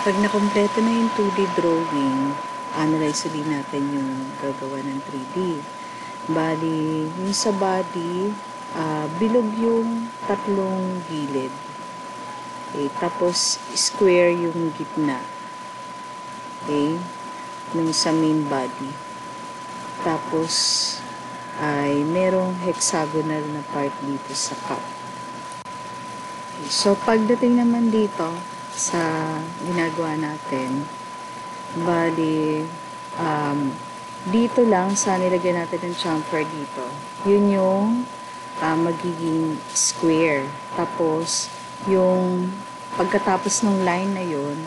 Pag nakumpleto na yung 2D drawing, analyze ulit natin yung gagawa ng 3D. Bali, yung sa body, bilog yung tatlong gilid. Okay, tapos square yung gitna. Okay, nung sa main body. Tapos, ay merong hexagonal na part dito sa cup. Okay, so, pagdating naman dito sa ginagawa natin, bali, dito lang sa nilagyan natin ng chamfer dito, yun yung magiging square. Tapos, yung pagkatapos ng line na yun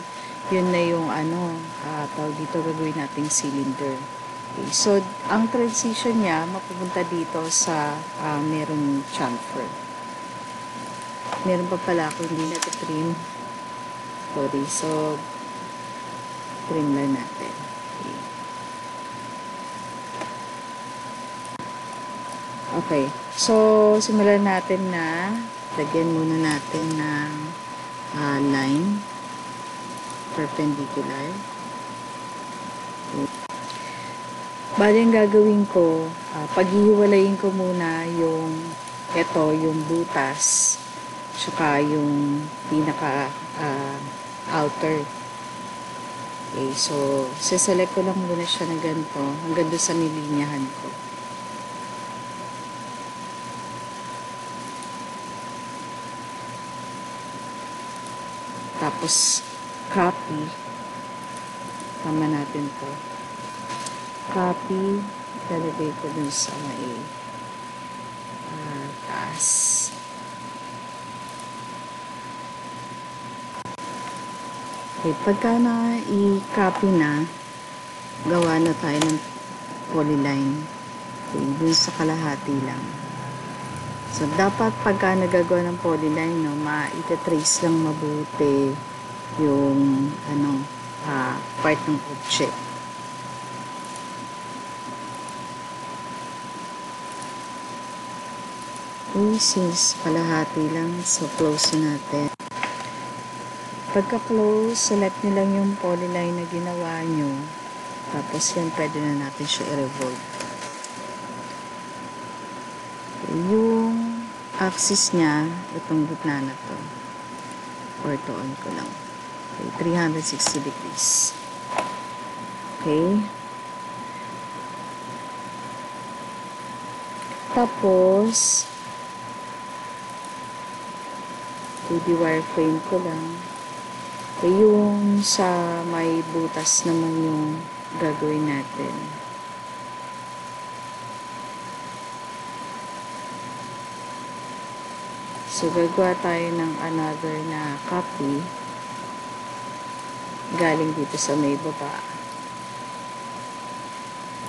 na yung tawag dito gagawin nating cylinder. Okay, so, ang transition niya mapupunta dito sa merong chamfer. Meron pa pala ako hindi na-trim. Sorry, so trim lang natin. Okay, so simulan natin na lagyan muna natin ng line perpendicular. Bali ang gagawin ko, paghihiwalayin ko muna yung yung butas tsaka yung pinaka outer. Okay, so siselect ko lang muna siya ng ganito hanggang doon sa nilinyahan ko. Tapos copy, tama natin to, copy, ilalagay ko dun sa may taas. Okay, pagka na i-copy na, gawa na tayo ng polyline. Okay, dun sa kalahati lang. So, dapat pagka nagagawa ng polyline, no, ma-trace lang mabuti yung part ng object. Okay, since kalahati lang, so close natin. Pagka-close, select nyo lang yung polyline na ginawa nyo. Tapos yan, pwede na natin siya i-revolve. Yung axis niya, itong gitna na to. Orthoon ko lang. Okay, 360 degrees. Okay. Tapos, 2D wireframe ko lang. Yung sa may butas naman yung gagawin natin. So, gagawa tayo ng another na copy galing dito sa may baba.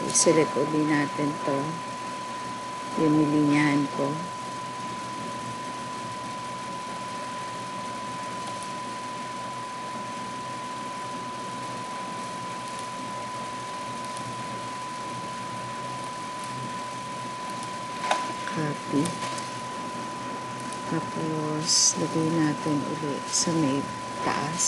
I-select ulit natin to. Yung nilinyahan ko. Copy. Tapos, lagay natin ulit sa may taas.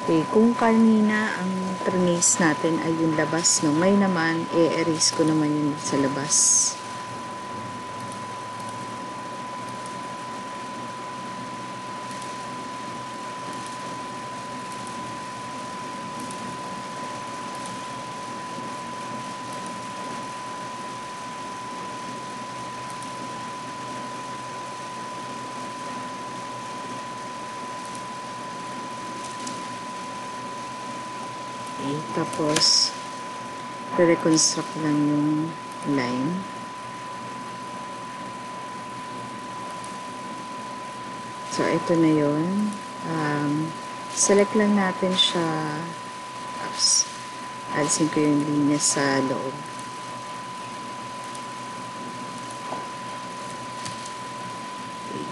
Okay, kung kanina ang trace natin ay yung labas, no? Ngayon naman, i-erase ko naman yun sa labas. Okay, tapos reconstruct lang yung line. So, ito na yun. Select lang natin siya. Oops. Alisin ko yung linya sa loob. Okay.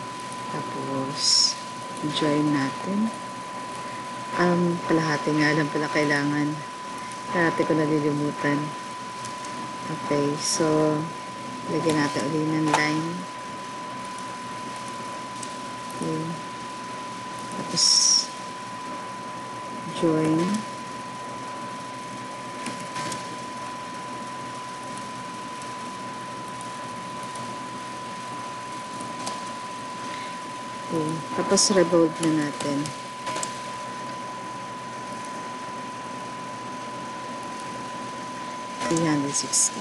Tapos, join natin. Kalahati nga lang pala kailangan. Kalahati ko nalilimutan. Okay, so, lagyan natin ulit ng line. Okay. Tapos, join. Okay. Tapos, revolve na natin. $360.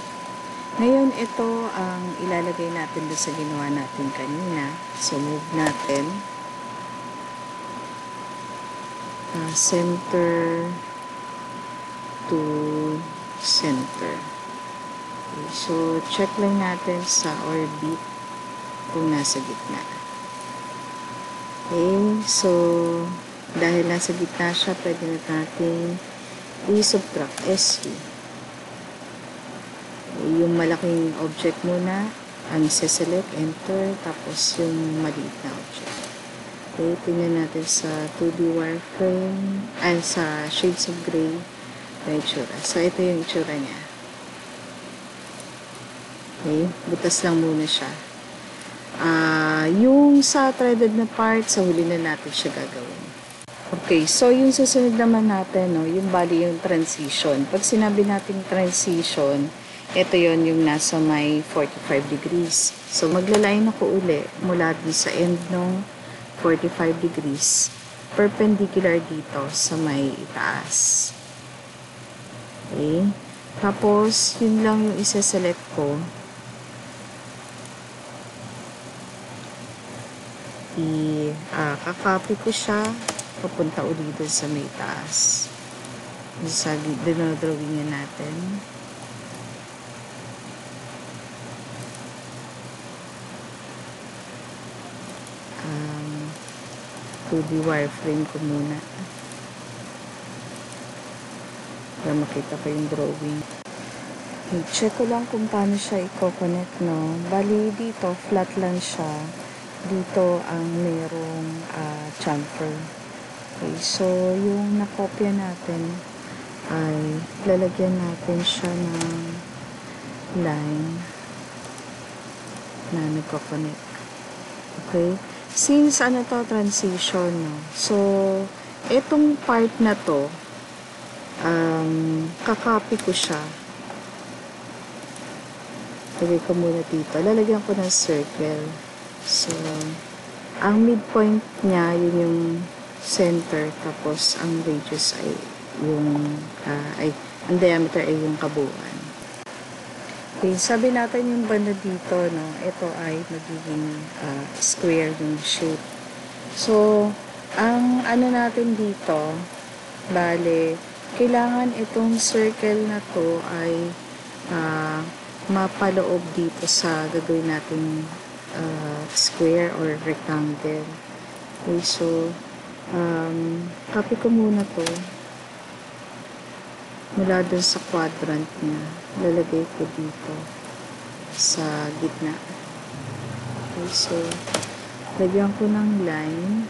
Ngayon, ito ang ilalagay natin doon sa ginawa natin kanina. So, move natin. Center to center. Okay, so, check lang natin sa orbit kung nasa gitna. Okay, so, dahil nasa gitna siya, pwede na natin i-subtract SU. Yung malaking object muna, ang select, enter, tapos yung maliit na object. Okay, tingnan natin sa 2D wireframe, ay sa shades of gray na itsura. So, ito yung itsura niya. Okay, butas lang muna siya. Yung sa threaded na part, sa huli na natin siya gagawin. Okay, so yung susunod naman natin, no, yung bali yung transition. Pag sinabi natin transition, ito yon yung nasa may 45 degrees. So, maglaline ako uli mula din sa end ng 45 degrees perpendicular dito sa may itaas. Okay? Tapos, yun lang yung isa-select ko. Kakopy ko siya papunta uli dun sa may taas. Sa dinodrawing natin. 2D wireframe ko muna para makita ko yung drawing. I-check ko lang kung paano siya i-connect, no? Bali dito, flat lang siya. Dito ang merong chamfer. Okay, so yung nakopya natin ay lalagyan natin siya ng line na nagko-connect. Okay? Since ano to, transition, no? So, etong part na to, kakopy ko siya. Lagay ko muna dito. Lalagyan ko ng circle. So, ang midpoint niya, yun yung center. Tapos, ang radius ay yung, ang diameter ay yung kabuuan. Okay, sabi natin yung banda dito, no, ito ay magiging square yung shape. So, ang ano natin dito, bale, kailangan itong circle na to ay mapaloob dito sa gagawin natin square or rectangle. Okay, so, copy ko muna to mula dun sa quadrant niya. Lalagay ko dito sa gitna. Okay, so, lagyan ko ng line.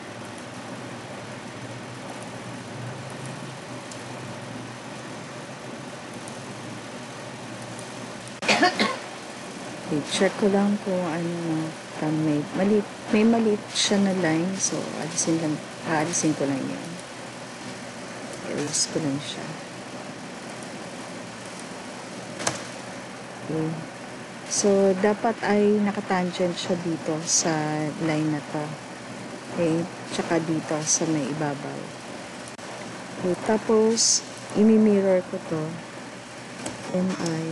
Okay, check ko lang kung ano may maliit siya na line. So, aalisin ko lang yan. Erase ko lang siya. Okay. So, dapat ay nakatangent siya dito sa line na to. Okay. Tsaka dito sa may ibabaw. Okay. Tapos, imi-mirror ko to. MI.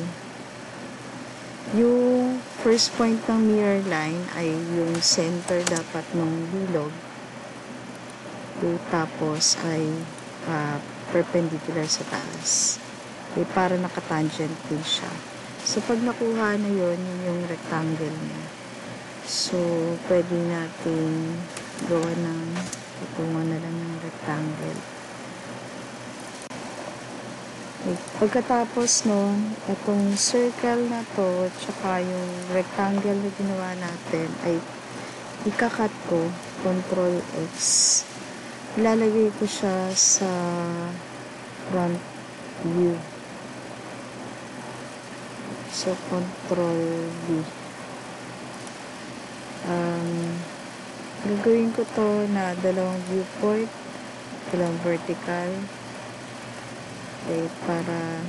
Yung first point ng mirror line ay yung center dapat ng bilog. Okay. Tapos, ay perpendicular sa taas. Okay. Para nakatangent din siya. So, pag nakuha na yun yung rectangle niya. So, pwede natin gawa ng tutungan na lang ng rectangle. Okay. Pagkatapos nun, itong circle na to, tsaka yung rectangle na ginawa natin, ay ikakat ko, Ctrl X. Ilalagay ko siya sa front view. So, Ctrl V. gagawin ko to na dalawang viewport, dalawang vertical. Okay, para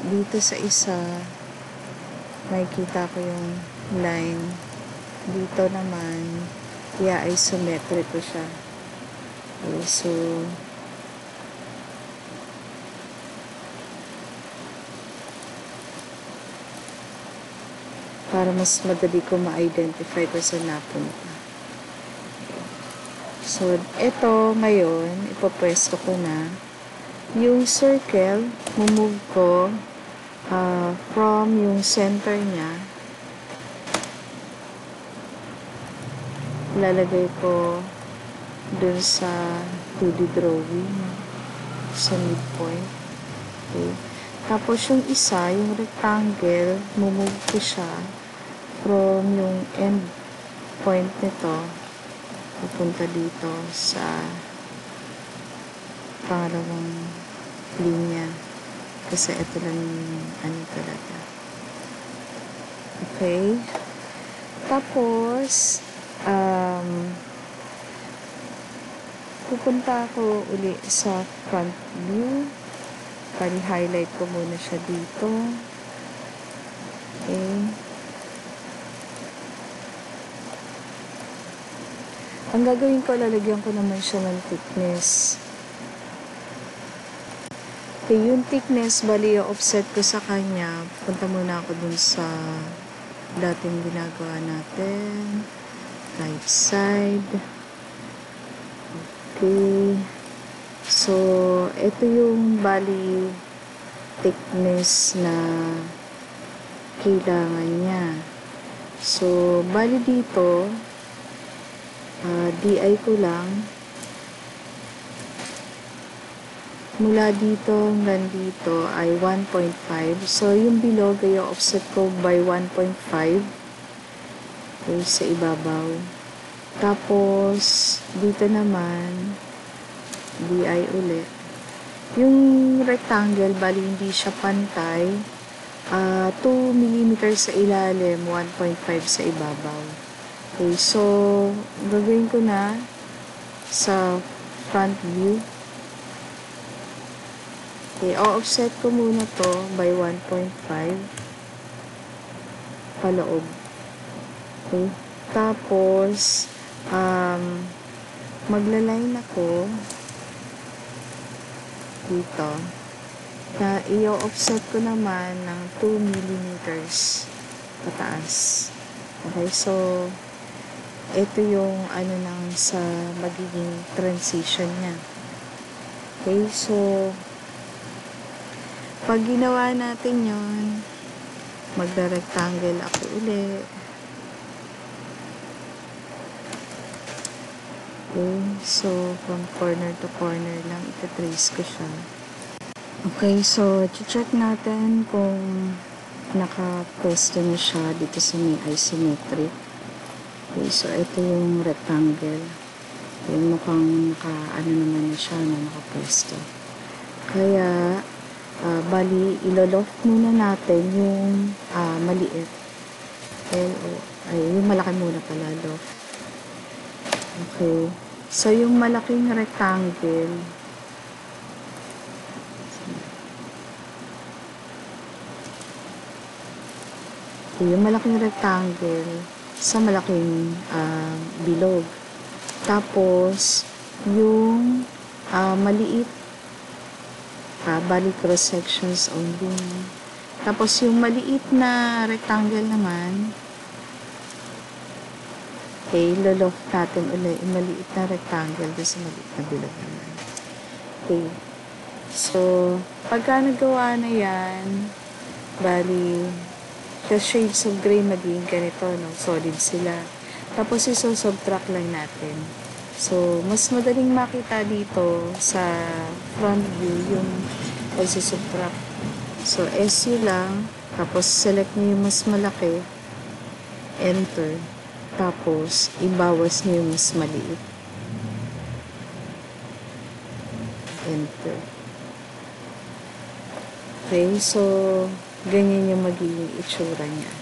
dito sa isa, makikita ko yung line. Dito naman, i-isometric ko siya. Okay, so, para mas madali ko ma-identify ko sa napunta. So, ito ngayon, ipopwesto ko na. Yung circle, move ko from yung center niya. Lalagay ko dun sa 2D drawing sa midpoint. Okay. Tapos yung isa, yung rectangle, move ko siya from yung end point nito pupunta dito sa pangalawang linya kasi ito lang yung ano talaga. Okay, tapos pupunta ako uli sa front view. Highlight ko muna siya dito. Okay. Ang gagawin ko, lalagyan ko naman siya ng thickness. Okay, yung thickness, bali yung offset ko sa kanya. Punta muna ako dun sa dating ginagawa natin. Right side. Okay. So, ito yung bali thickness na kailangan niya. So, bali dito, DI ko lang mula dito hanggang dito ay 1.5. So, yung bilog ay offset ko by 1.5. Okay, sa ibabaw. Tapos, dito naman, DI ulit. Yung rectangle, bali hindi siya pantay. 2 mm sa ilalim, 1.5 sa ibabaw. Okay, so, gagawin ko na sa front view. Okay, o-offset ko muna to by 1.5 paloob. Okay, tapos, magla-line ako dito na i-offset ko naman ng 2 mm pataas. Okay, so, ito yung ano nang sa magiging transition niya. Okay, so pag ginawa natin yon, magda-rectangle ako ulit. Okay, so from corner to corner lang ita-trace ko siya. Okay, so check natin kung naka-pwesto na siya dito sa may isometric. Okay, so ito yung rectangle. Okay, mukhang ano naman na siya na nakapwesto. Kaya, bali, iloloft muna natin yung maliit. Yung malaki muna pala, loft. Okay. So, yung malaking rectangle, yung malaking rectangle, sa malaking bilog. Tapos, yung maliit, bali cross sections only. Tapos, yung maliit na rectangle naman, okay, loloft natin ulit yung maliit na rectangle doon sa maliit na bilog naman. Okay. So, pagka nagawa na yan, bali, the shades of gray magiging ganito, no? Solid sila. Tapos, iso-subtract lang natin. So, mas madaling makita dito sa front view yung pag-subtract. So, SU lang. Tapos, select nyo yung mas malaki. Enter. Tapos, ibawas nyo yung mas maliit. Enter. Okay, so, ganyan yung magiging itsura niya.